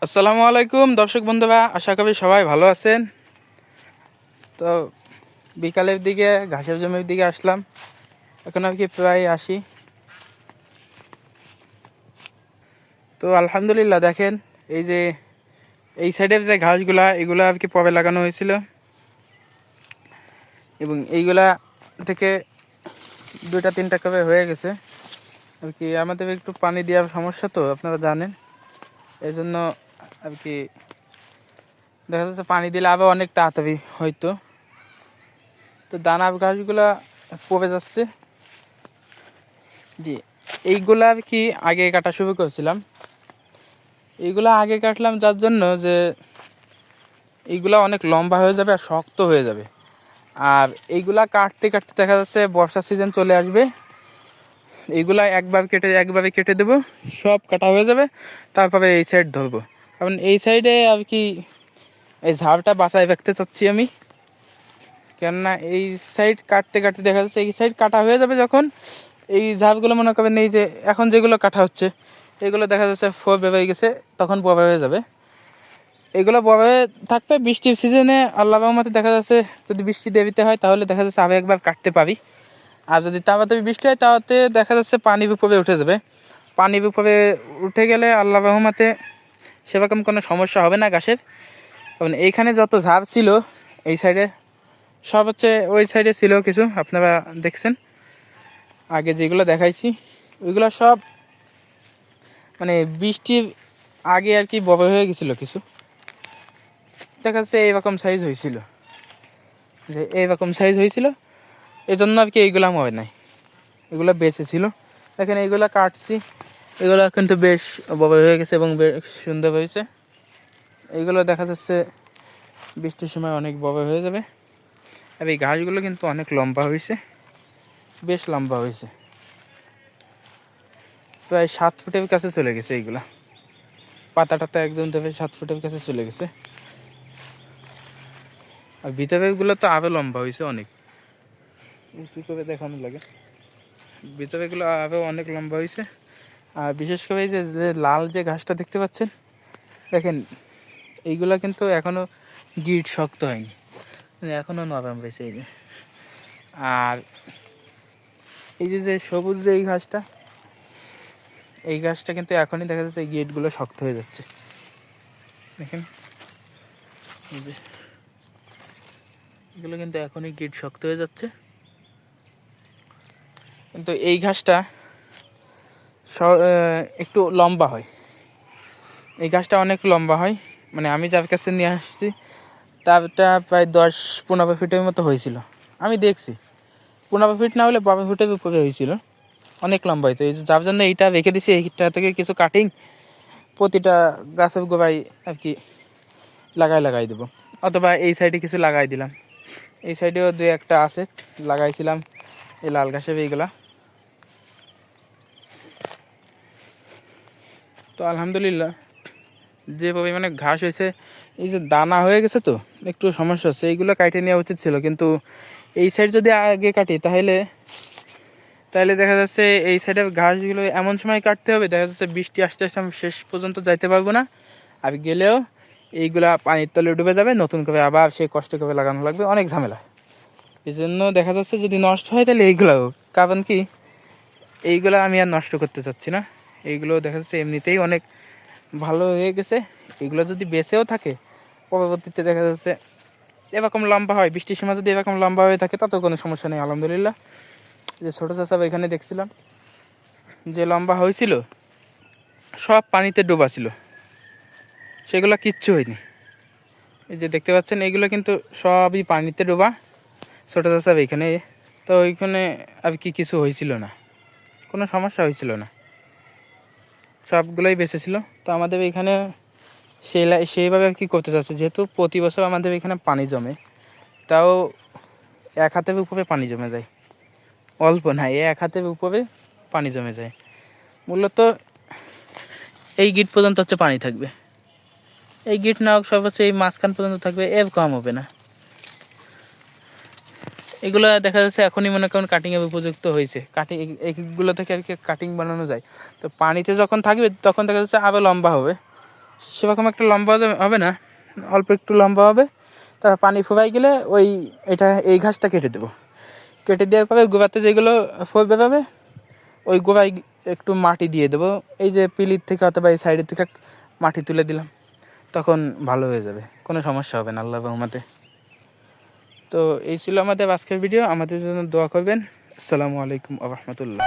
আসসালামু আলাইকুম দর্শক বন্ধুরা, আশা করি সবাই ভালো আছেন। তো বিকালের দিকে ঘাসের জমির দিকে আসলাম, এখন আর কি প্রায় আসি। তো আলহামদুলিল্লাহ দেখেন, এই যে এই সাইডের যে ঘাসগুলা এগুলো আর কি পরে লাগানো হয়েছিল, এবং এইগুলা থেকে 2-3টা করে হয়ে গেছে আর কি। আমাদের একটু পানি দেওয়ার সমস্যা, তো আপনারা জানেন, এই জন্য আর কি দেখা যাচ্ছে পানি দিলে আবার অনেক তাড়াতাড়ি হয়তো। তো দানা ঘাসগুলা পড়ে যাচ্ছে। জি, এইগুলা আর কি আগে কাটা শুরু করেছিলাম। এইগুলা আগে কাটলাম যার জন্য যে এইগুলা অনেক লম্বা হয়ে যাবে আর শক্ত হয়ে যাবে। আর এইগুলা কাটতে কাটতে দেখা যাচ্ছে বর্ষার সিজন চলে আসবে, এইগুলা একভাবে কেটে দেবো, সব কাটা হয়ে যাবে। তারপরে এই সাইড ধরবো, কারণ এই সাইডে আর কি এই ঝাড়টা বাঁচায় রাখতে চাচ্ছি আমি। কেননা এই সাইড কাটতে কাটতে দেখা যাচ্ছে এই সাইড কাটা হয়ে যাবে যখন, এই ঝাড়গুলো মনে করবেন এই যে এখন যেগুলো কাটা হচ্ছে এগুলো দেখা যাচ্ছে ফোর বের গেছে, তখন বড় হয়ে যাবে। এগুলো বড় হয়ে থাকবে বৃষ্টির সিজনে। আল্লাহ রহমতে দেখা যাচ্ছে যদি বৃষ্টি দেরিতে হয় তাহলে দেখা যাচ্ছে আরও একবার কাটতে পারি। আর যদি তাড়াতাড়ি বৃষ্টি হয় তাতে দেখা যাচ্ছে পানির উপরে উঠে যাবে। পানির উপরে উঠে গেলে আল্লাহ রহমতে সেরকম কোনো সমস্যা হবে না ঘাসের। কারণ এইখানে যত ঝাড় ছিল এই সাইডে সব হচ্ছে, ওই সাইডে ছিল কিছু আপনারা দেখছেন আগে যেগুলো দেখাইছি, ওইগুলো সব মানে বৃষ্টির আগে আর কি বড় হয়ে গেছিলো কিছু। দেখা যাচ্ছে এইরকম সাইজ হয়েছিল, যে এইরকম সাইজ হয়েছিল, এই জন্য আর কি এইগুলা হয় নাই, এগুলো বেঁচে ছিল। দেখেন এইগুলা কাটছি, এগুলো কিন্তু বেশ বড় হয়ে গেছে এবং বেশ সুন্দর হয়েছে। এইগুলো দেখা যাচ্ছে বৃষ্টির সময় অনেক বড় হয়ে যাবে। আর এই ঘাসগুলো কিন্তু অনেক লম্বা হয়েছে, বেশ লম্বা হয়েছে, প্রায় 7 ফুটের কাছে চলে গেছে। এইগুলা পাতা টাতা একদম তবে 7 ফুটের কাছে চলে গেছে। আর ভিতরেগুলো তো আরও লম্বা হয়েছে, অনেক উঁচু করে দেখানো লাগে। ভিতরেগুলো আরও অনেক লম্বা হয়েছে। আর বিশেষ করে এই যে লাল যে ঘাসটা দেখতে পাচ্ছেন, দেখেন এইগুলা কিন্তু এখনও গিট শক্ত হয়নি, এখনও নরম রয়েছে এই যে। আর এই যে সবুজ যে এই ঘাসটা, এই গাছটা কিন্তু এখনই দেখা যাচ্ছে এই গেটগুলো শক্ত হয়ে যাচ্ছে। দেখেন এগুলো কিন্তু এখনই গেট শক্ত হয়ে যাচ্ছে। কিন্তু এই ঘাসটা একটু লম্বা হয়, এই গাছটা অনেক লম্বা হয়। মানে আমি যার কাছে নিয়ে আসছি তারটা প্রায় 10-15 ফিটের মতো হয়েছিল। আমি দেখছি 15 ফিট না হলে 12 ফিটের উপরে হয়েছিল, অনেক লম্বা হয়েছে। এই যার জন্য এইটা রেখে দিছি, এইটা থেকে কিছু কাটিং প্রতিটা গাছের গোড়ায় আর কি লাগাই দেবো, অথবা এই সাইডে কিছু লাগাই দিলাম। এই সাইডেও 2-1টা আছে লাগাইছিলাম এই লাল ঘাসের এইগুলা। তো আলহামদুলিল্লাহ যে পরিমাণে ঘাস হয়েছে, এই যে দানা হয়ে গেছে তো একটু সমস্যা হচ্ছে, এইগুলো কাটে নেওয়া উচিত ছিল। কিন্তু এই সাইড যদি আগে কাটি তাহলে দেখা যাচ্ছে এই সাইডের ঘাসগুলো এমন সময় কাটতে হবে, দেখা যাচ্ছে বৃষ্টি আস্তে আস্তে আমি শেষ পর্যন্ত যাইতে পারবো না। আর গেলেও এইগুলা পানির তলে ডুবে যাবে, নতুন করে আবার সেই কষ্ট করে লাগানো লাগবে, অনেক ঝামেলা। এই জন্য দেখা যাচ্ছে যদি নষ্ট হয় তাহলে এইগুলো, কারণ কি এইগুলো আমি আর নষ্ট করতে চাচ্ছি না। এইগুলো দেখা যাচ্ছে এমনিতেই অনেক ভালো হয়ে গেছে, এগুলো যদি বেঁচেও থাকে পরবর্তীতে দেখা যাচ্ছে এরকম লম্বা হয়, বৃষ্টির সময় যদি এরকম লম্বা হয়ে থাকে তাতেও কোনো সমস্যা নেই আলহামদুলিল্লাহ। যে ছোটো চাষা এখানে দেখছিলাম যে লম্বা হয়েছিল সব পানিতে ডোবা ছিল, সেগুলো কিচ্ছু হয়নি। এই যে দেখতে পাচ্ছেন এইগুলো কিন্তু সবই পানিতে ডোবা ছোটো চাষা এইখানে। তো ওইখানে আর কি কিছু হয়েছিল না, কোনো সমস্যা হয়েছিল না, সবগুলোই বেঁচে ছিল। তো আমাদের এখানে সেইভাবে আর কি করতে চাচ্ছে, যেহেতু প্রতি বছর আমাদের এখানে পানি জমে, তাও 1 হাতের উপরে পানি জমে যায়, অল্প না, 1 হাতের উপরে পানি জমে যায়। মূলত এই গিট পর্যন্ত হচ্ছে পানি থাকবে, এই গিট না হোক সব হচ্ছে এই মাঝখান পর্যন্ত থাকবে, এর কম হবে না। এগুলো দেখা যাচ্ছে এখনই মনে করেন কাটিংয়ের উপযুক্ত হয়েছে, এইগুলো থেকে আর কি কাটিং বানানো যায়। তো পানিতে যখন থাকবে তখন দেখা যাচ্ছে আরও লম্বা হবে, সেরকম একটা লম্বা হবে না, অল্প একটু লম্বা হবে। তারপর পানি ফুরাই গেলে এই ঘাসটা কেটে দেবো। কেটে দেওয়ার পরে গোড়াতে যেগুলো ফলবে পাবে ওই গোড়ায় একটু মাটি দিয়ে দেবো, এই যে পিলির থেকে অথবা এই সাইডের থেকে মাটি তুলে দিলাম, তখন ভালো হয়ে যাবে, কোনো সমস্যা হবে না আল্লাহর রহমতে। তো এই ছিল আমাদের আজকের ভিডিও, আমাদের জন্য দোয়া করবেন। আসসালামু আলাইকুম ওয়া রাহমাতুল্লাহ।